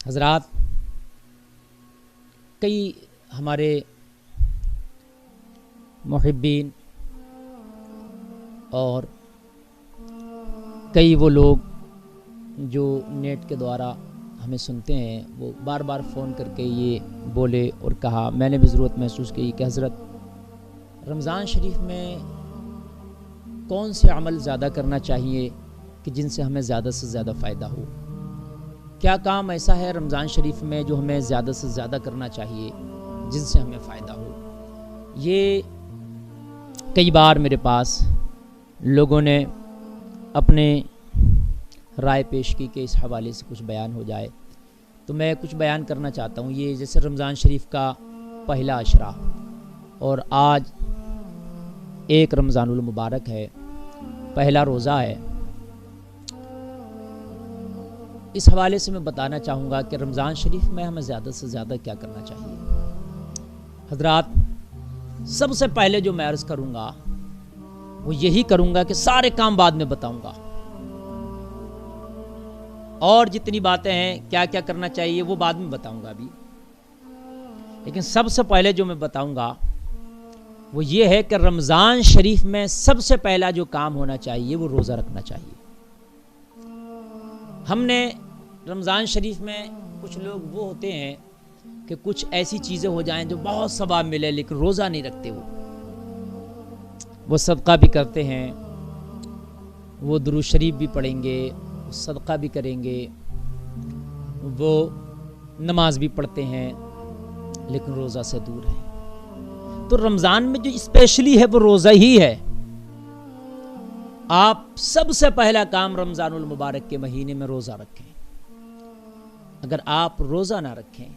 حضرات، کئی ہمارے محبین اور کئی وہ لوگ جو نیٹ کے دوارا ہمیں سنتے ہیں، وہ بار بار فون کر کے یہ بولے اور کہا، میں نے بھی ضرورت محسوس کی کہ حضرت رمضان شریف میں کون سے عمل زیادہ کرنا چاہیے کہ جن سے ہمیں زیادہ سے زیادہ فائدہ ہو؟ کیا کام ایسا ہے رمضان شریف میں جو ہمیں زیادہ سے زیادہ کرنا چاہیے جن سے ہمیں فائدہ ہو؟ یہ کئی بار میرے پاس لوگوں نے اپنے رائے پیش کی کہ اس حوالے سے کچھ بیان ہو جائے، تو میں کچھ بیان کرنا چاہتا ہوں۔ یہ جیسے رمضان شریف کا پہلا عشرہ اور آج ایک رمضان المبارک ہے، پہلا روزہ ہے، اس حوالے سے میں بتانا چاہوں گا کہ رمضان شریف میں ہمیں زیادہ سے زیادہ کیا کرنا چاہیے۔ حضرات، سب سے پہلے جو میں عرض کروں گا وہ یہی کروں گا کہ سارے کام بعد میں بتاؤں گا، اور جتنی باتیں ہیں کیا کیا کرنا چاہیے وہ بعد میں بتاؤں گا ابھی، لیکن سب سے پہلے جو میں بتاؤں گا وہ یہ ہے کہ رمضان شریف میں سب سے پہلا جو کام ہونا چاہیے وہ روزہ رکھنا چاہیے۔ ہم نے رمضان شریف میں کچھ لوگ وہ ہوتے ہیں کہ کچھ ایسی چیزیں ہو جائیں جو بہت ثواب ملے لیکن روزہ نہیں رکھتے، وہ صدقہ بھی کرتے ہیں، وہ درود شریف بھی پڑھیں گے، صدقہ بھی کریں گے، وہ نماز بھی پڑھتے ہیں لیکن روزہ سے دور ہیں۔ تو رمضان میں جو اسپیشلی ہے وہ روزہ ہی ہے۔ آپ سب سے پہلا کام رمضان المبارک کے مہینے میں روزہ رکھیں۔ اگر آپ روزہ نہ رکھیں،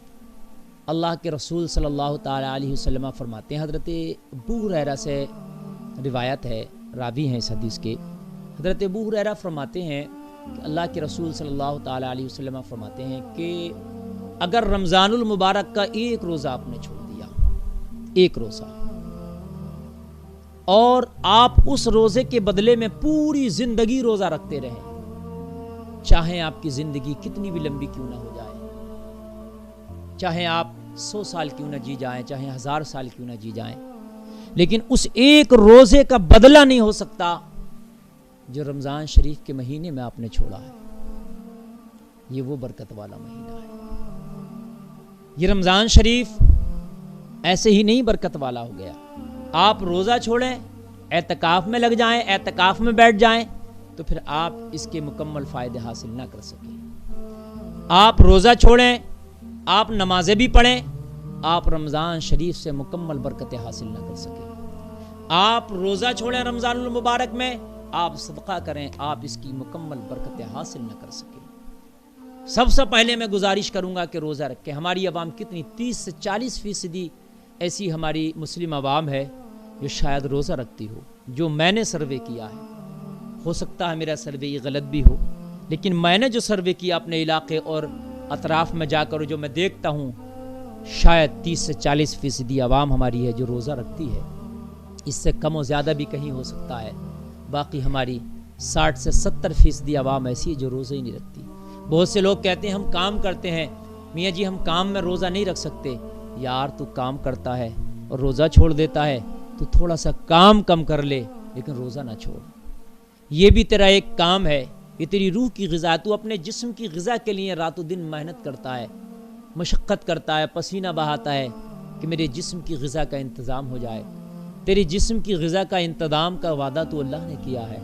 اللہ کے رسول صلی اللہ تعالی علیہ وسلم فرماتے ہیں، حضرت ابو ہریرہ سے روایت ہے، راوی ہیں اس حدیث کے، حضرت ابو ہریرہ فرماتے ہیں کہ اللہ کے رسول صلی اللہ تعالی علیہ وسلم فرماتے ہیں کہ اگر رمضان المبارک کا ایک روزہ آپ نے چھوڑ دیا، ایک روزہ، اور آپ اس روزے کے بدلے میں پوری زندگی روزہ رکھتے رہیں، چاہے آپ کی زندگی کتنی بھی لمبی کیوں نہ ہو جائے، چاہے آپ 100 سال کیوں نہ جی جائیں، چاہے 1000 سال کیوں نہ جی جائیں، لیکن اس ایک روزے کا بدلہ نہیں ہو سکتا جو رمضان شریف کے مہینے میں آپ نے چھوڑا ہے۔ یہ وہ برکت والا مہینہ ہے۔ یہ رمضان شریف ایسے ہی نہیں برکت والا ہو گیا۔ آپ روزہ چھوڑیں، اعتکاف میں لگ جائیں، اعتکاف میں بیٹھ جائیں تو پھر آپ اس کے مکمل فائدے حاصل نہ کر سکیں۔ آپ روزہ چھوڑیں، آپ نمازیں بھی پڑھیں، آپ رمضان شریف سے مکمل برکتیں حاصل نہ کر سکیں۔ آپ روزہ چھوڑیں رمضان المبارک میں، آپ صدقہ کریں، آپ اس کی مکمل برکتیں حاصل نہ کر سکیں۔ سب سے پہلے میں گزارش کروں گا کہ روزہ رکھیں۔ ہماری عوام کتنی 30 سے 40% ایسی ہماری مسلم عوام ہے جو شاید روزہ رکھتی ہو، جو میں نے سروے کیا ہے، ہو سکتا ہے میرا سروے یہ غلط بھی ہو، لیکن میں نے جو سروے کیا اپنے علاقے اور اطراف میں جا کر جو میں دیکھتا ہوں، شاید 30 سے 40% عوام ہماری ہے جو روزہ رکھتی ہے۔ اس سے کم و زیادہ بھی کہیں ہو سکتا ہے، باقی ہماری 60 سے 70% عوام ایسی ہے جو روزہ ہی نہیں رکھتی۔ بہت سے لوگ کہتے ہیں ہم کام کرتے ہیں، میاں جی ہم کام میں روزہ نہیں رکھ سکتے۔ یار تو کام کرتا ہے اور روزہ چھوڑ دیتا ہے، تو تھوڑا سا کام کم کر لے لیکن روزہ نہ چھوڑ۔ یہ بھی تیرا ایک کام ہے، یہ تیری روح کی غذا ہے۔ تو اپنے جسم کی غذا کے لیے رات و دن محنت کرتا ہے، مشقت کرتا ہے، پسینہ بہاتا ہے کہ میرے جسم کی غذا کا انتظام ہو جائے۔ تیری جسم کی غذا کا انتظام کا وعدہ تو اللہ نے کیا ہے،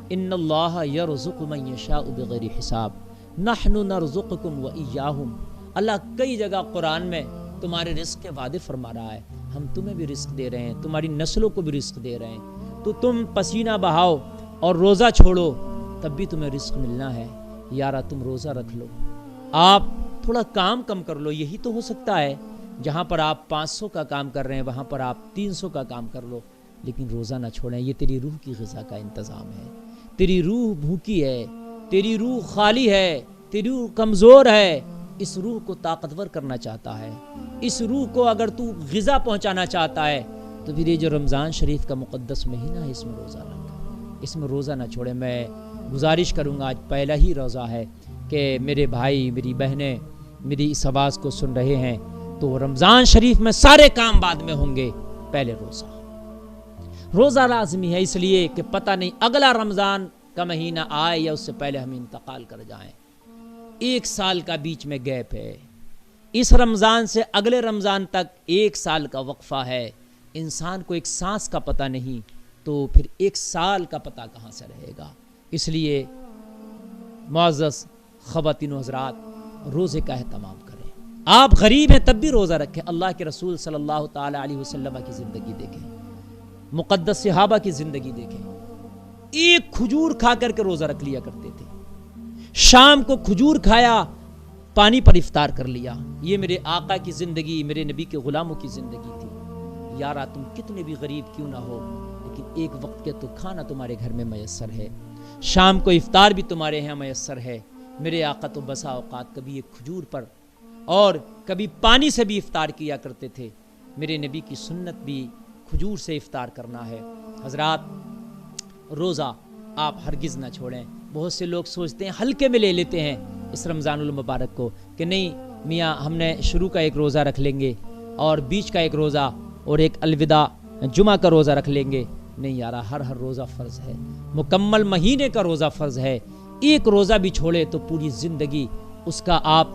ان اللہ یرزق من یشاء بغیر حساب نحن نرزقکم وایاہم۔ اللہ کئی جگہ قرآن میں تمہارے رزق کے وعدے فرما رہا ہے، ہم تمہیں بھی رزق دے رہے ہیں، تمہاری نسلوں کو بھی رزق دے رہے ہیں، تو تم پسینہ بہاؤ اور روزہ چھوڑو تب بھی تمہیں رزق ملنا ہے۔ یارا تم روزہ رکھ لو، آپ تھوڑا کام کم کر لو۔ یہی تو ہو سکتا ہے جہاں پر آپ 500 کا کام کر رہے ہیں وہاں پر آپ 300 کا کام کر لو، لیکن روزہ نہ چھوڑیں۔ یہ تیری روح کی غذا کا انتظام ہے۔ تیری روح بھوکی ہے، تیری روح خالی ہے، تیری روح کمزور ہے۔ اس روح کو طاقتور کرنا چاہتا ہے، اس روح کو اگر تو غذا پہنچانا چاہتا ہے تو پھر یہ جو رمضان شریف کا مقدس مہینہ ہے اس میں روزہ رکھ، اس میں روزہ نہ چھوڑے۔ میں گزارش کروں گا، آج پہلا ہی روزہ ہے، کہ میرے بھائی میری بہنیں میری اس آواز کو سن رہے ہیں تو رمضان شریف میں سارے کام بعد میں ہوں گے، پہلے روزہ لازمی ہے، اس لیے کہ پتہ نہیں اگلا رمضان کا مہینہ آئے یا اس سے پہلے ہم انتقال کر جائیں۔ 1 سال کا بیچ میں گیپ ہے، اس رمضان سے اگلے رمضان تک 1 سال کا وقفہ ہے۔ انسان کو ایک سانس کا پتہ نہیں تو پھر 1 سال کا پتہ کہاں سے رہے گا؟ اس لیے معزز خواتین و حضرات، روزے کا اہتمام کریں۔ آپ غریب ہیں تب بھی روزہ رکھیں۔ اللہ کے رسول صلی اللہ تعالی علیہ وسلم کی زندگی دیکھیں، مقدس صحابہ کی زندگی دیکھیں، ایک کھجور کھا کر کے روزہ رکھ لیا کرتے تھے، شام کو کھجور کھایا، پانی پر افطار کر لیا۔ یہ میرے آقا کی زندگی، میرے نبی کے غلاموں کی زندگی تھی۔ یارا تم کتنے بھی غریب کیوں نہ ہو، لیکن ایک وقت کے تو کھانا تمہارے گھر میں میسر ہے، شام کو افطار بھی تمہارے یہاں میسر ہے۔ میرے آقا تو بسا اوقات کبھی ایک کھجور پر اور کبھی پانی سے بھی افطار کیا کرتے تھے۔ میرے نبی کی سنت بھی کھجور سے افطار کرنا ہے۔ حضرات، روزہ آپ ہرگز نہ چھوڑیں۔ بہت سے لوگ سوچتے ہیں، ہلکے میں لے لیتے ہیں اس رمضان المبارک کو کہ نہیں میاں ہم نے شروع کا ایک روزہ رکھ لیں گے اور بیچ کا ایک روزہ اور ایک الوداع جمعہ کا روزہ رکھ لیں گے۔ نہیں یارا، ہر روزہ فرض ہے، مکمل مہینے کا روزہ فرض ہے۔ ایک روزہ بھی چھوڑے تو پوری زندگی اس کا آپ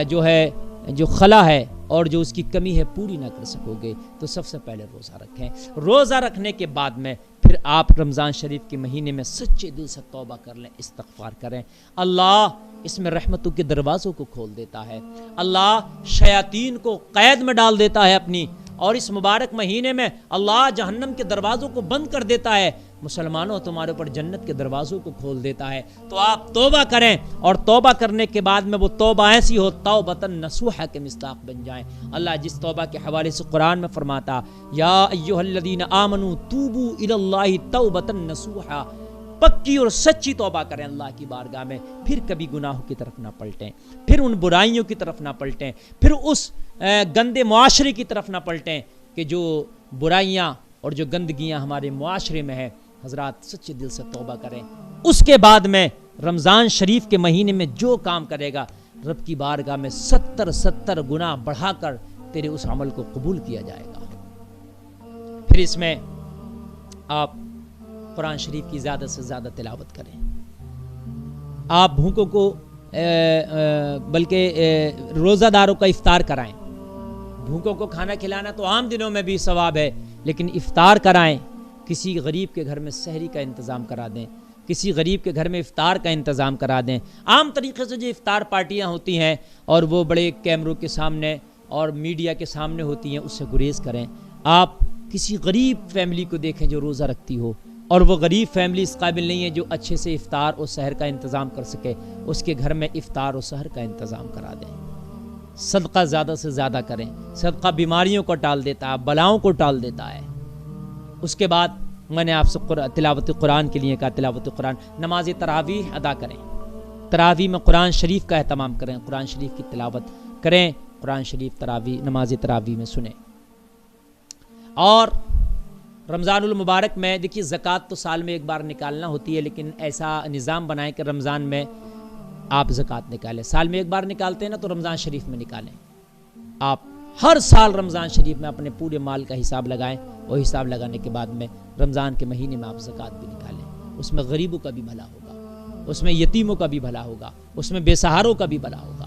جو خلا ہے اور جو اس کی کمی ہے پوری نہ کر سکو گے۔ تو سب سے پہلے روزہ رکھیں۔ روزہ رکھنے کے بعد میں پھر آپ رمضان شریف کے مہینے میں سچے دل سے توبہ کر لیں، استغفار کریں۔ اللہ اس میں رحمتوں کے دروازوں کو کھول دیتا ہے، اللہ شیاطین کو قید میں ڈال دیتا ہے اپنی، اور اس مبارک مہینے میں اللہ جہنم کے دروازوں کو بند کر دیتا ہے، مسلمانوں تمہارے اوپر جنت کے دروازوں کو کھول دیتا ہے۔ تو آپ توبہ کریں، اور توبہ کرنے کے بعد میں وہ توبہ ایسی ہو توبۃ نصوحہ کے مصداق بن جائیں۔ اللہ جس توبہ کے حوالے سے قرآن میں فرماتا، یا ایھا الذین آمنوا توبوا الی اللہ توبۃ نصوحہ، پکی اور سچی توبہ کریں اللہ کی بارگاہ میں، پھر کبھی گناہوں کی طرف نہ پلٹیں، پھر ان برائیوں کی طرف نہ پلٹیں، پھر اس گندے معاشرے کی طرف نہ پلٹیں کہ جو برائیاں اور جو گندگیاں ہمارے معاشرے میں ہیں۔ حضرات سچے دل سے توبہ کریں، اس کے بعد میں رمضان شریف کے مہینے میں جو کام کرے گا رب کی بارگاہ میں 70 گنا بڑھا کر تیرے اس عمل کو قبول کیا جائے گا۔ پھر اس میں آپ قرآن شریف کی زیادہ سے زیادہ تلاوت کریں، آپ بھوکوں کو بلکہ روزہ داروں کا افطار کرائیں۔ بھوکوں کو کھانا کھلانا تو عام دنوں میں بھی ثواب ہے، لیکن افطار کرائیں۔ کسی غریب کے گھر میں سحری کا انتظام کرا دیں، کسی غریب کے گھر میں افطار کا انتظام کرا دیں۔ عام طریقے سے جو افطار پارٹیاں ہوتی ہیں اور وہ بڑے کیمروں کے سامنے اور میڈیا کے سامنے ہوتی ہیں، اس سے گریز کریں۔ آپ کسی غریب فیملی کو دیکھیں جو روزہ رکھتی ہو، اور وہ غریب فیملی اس قابل نہیں ہے جو اچھے سے افطار اور سحر کا انتظام کر سکے، اس کے گھر میں افطار اور سحر کا انتظام کرا دیں۔ صدقہ زیادہ سے زیادہ کریں، صدقہ بیماریوں کو ٹال دیتا ہے، بلاؤں کو ٹال دیتا ہے۔ اس کے بعد میں نے آپ سے تلاوت قرآن کے لیے کہا، تلاوت قرآن، نماز تراویح ادا کریں، تراویح میں قرآن شریف کا اہتمام کریں، قرآن شریف کی تلاوت کریں، قرآن شریف نماز تراویح میں سنیں۔ اور رمضان المبارک میں دیکھیے زکوٰۃ تو سال میں ایک بار نکالنا ہوتی ہے، لیکن ایسا نظام بنائیں کہ رمضان میں آپ زکوٰۃ نکالیں۔ سال میں ایک بار نکالتے ہیں نا، تو رمضان شریف میں نکالیں۔ آپ ہر سال رمضان شریف میں اپنے پورے مال کا حساب لگائیں، اور حساب لگانے کے بعد میں رمضان کے مہینے میں آپ زکوٰۃ بھی نکالیں۔ اس میں غریبوں کا بھی بھلا ہوگا، اس میں یتیموں کا بھی بھلا ہوگا، اس میں بے سہاروں کا بھی بھلا ہوگا۔